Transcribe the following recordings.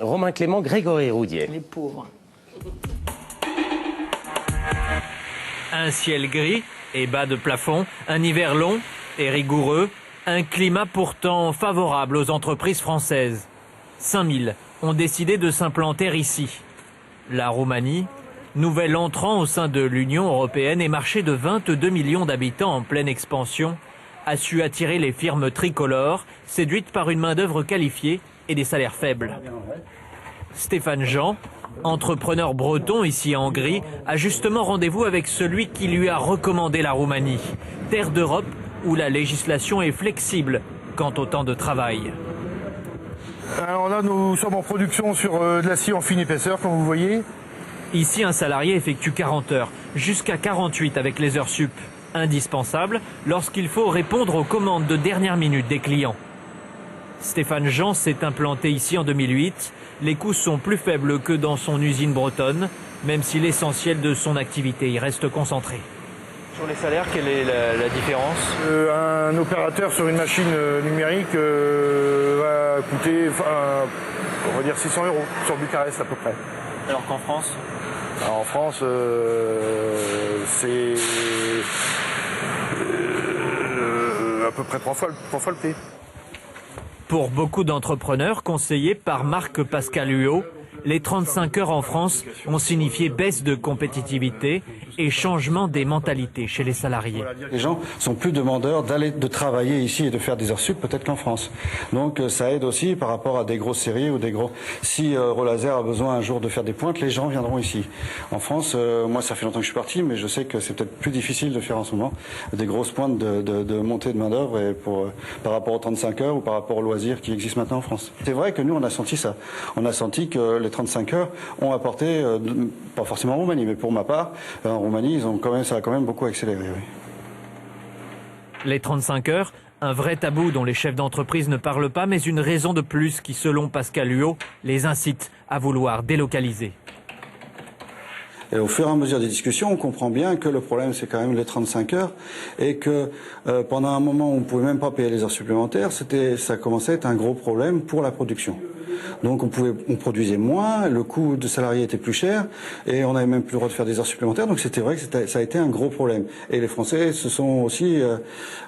Romain Clément, Grégory Roudier. Les pauvres. Un ciel gris et bas de plafond, un hiver long et rigoureux, un climat pourtant favorable aux entreprises françaises. 5000 ont décidé de s'implanter ici. La Roumanie, nouvel entrant au sein de l'Union européenne et marché de 22 millions d'habitants en pleine expansion, a su attirer les firmes tricolores, séduites par une main-d'œuvre qualifiée et des salaires faibles. Stéphane Jean, entrepreneur breton ici en Hongrie, a justement rendez-vous avec celui qui lui a recommandé la Roumanie, terre d'Europe où la législation est flexible quant au temps de travail. Alors là, nous sommes en production sur de l'acier en fine épaisseur, comme vous voyez. Ici, un salarié effectue 40 heures, jusqu'à 48 avec les heures sup. Indispensable lorsqu'il faut répondre aux commandes de dernière minute des clients. Stéphane Jean s'est implanté ici en 2008. Les coûts sont plus faibles que dans son usine bretonne, même si l'essentiel de son activité y reste concentré. Sur les salaires, quelle est la différence? Un opérateur sur une machine numérique va coûter, on va dire 600 € sur Bucarest à peu près. Alors qu'en France? Alors en France, c'est à peu près trois fois le prix. Pour beaucoup d'entrepreneurs conseillés par Marc Pascal Huot, les 35 heures en France ont signifié baisse de compétitivité et changement des mentalités chez les salariés. Les gens sont plus demandeurs de travailler ici et de faire des heures sup peut-être qu'en France. Donc ça aide aussi par rapport à des grosses séries ou des gros... Si Rollaser a besoin un jour de faire des pointes, les gens viendront ici. En France, moi ça fait longtemps que je suis parti, mais je sais que c'est peut-être plus difficile de faire en ce moment des grosses pointes de montée de main d'œuvre et par rapport aux 35 heures ou par rapport aux loisirs qui existent maintenant en France. C'est vrai que nous on a senti ça. On a senti que les 35 heures ont apporté, pas forcément en Roumanie, mais pour ma part, en Roumanie, ça a quand même beaucoup accéléré. Oui. Les 35 heures, un vrai tabou dont les chefs d'entreprise ne parlent pas, mais une raison de plus qui, selon Pascal Huot, les incite à vouloir délocaliser. Et au fur et à mesure des discussions, on comprend bien que le problème, c'est quand même les 35 heures et que pendant un moment où on ne pouvait même pas payer les heures supplémentaires, ça commençait à être un gros problème pour la production. Donc on produisait moins, le coût de salarié était plus cher et on n'avait même plus le droit de faire des heures supplémentaires. Donc c'était vrai que ça a été un gros problème. Et les Français se sont aussi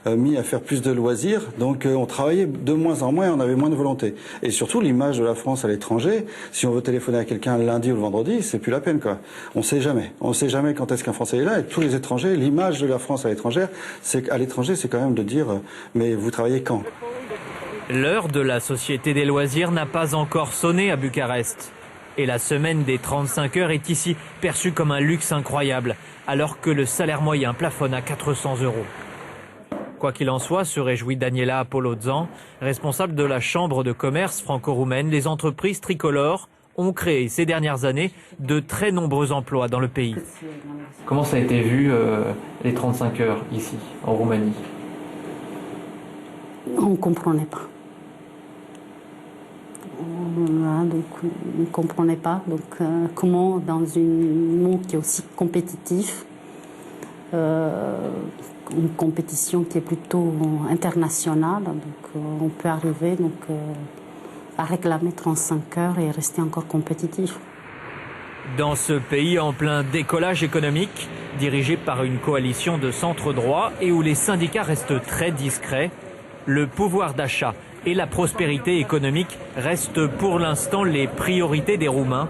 mis à faire plus de loisirs. Donc on travaillait de moins en moins et on avait moins de volonté. Et surtout l'image de la France à l'étranger, si on veut téléphoner à quelqu'un le lundi ou le vendredi, c'est plus la peine quoi. On sait jamais. On sait jamais quand est-ce qu'un Français est là. Et tous les étrangers, l'image de la France à l'étranger, c'est quand même de dire mais vous travaillez quand ? L'heure de la Société des loisirs n'a pas encore sonné à Bucarest. Et la semaine des 35 heures est ici perçue comme un luxe incroyable, alors que le salaire moyen plafonne à 400 €. Quoi qu'il en soit, se réjouit Daniela Apollodzan, responsable de la Chambre de commerce franco-roumaine, les entreprises tricolores ont créé ces dernières années de très nombreux emplois dans le pays. Comment ça a été vu les 35 heures ici, en Roumanie? On ne comprenait pas. Donc, on ne comprenait pas comment dans un monde qui est aussi compétitif, une compétition qui est plutôt internationale, on peut arriver à réclamer 35 heures et rester encore compétitif. Dans ce pays en plein décollage économique, dirigé par une coalition de centre droit et où les syndicats restent très discrets, le pouvoir d'achat et la prospérité économique restent pour l'instant les priorités des Roumains,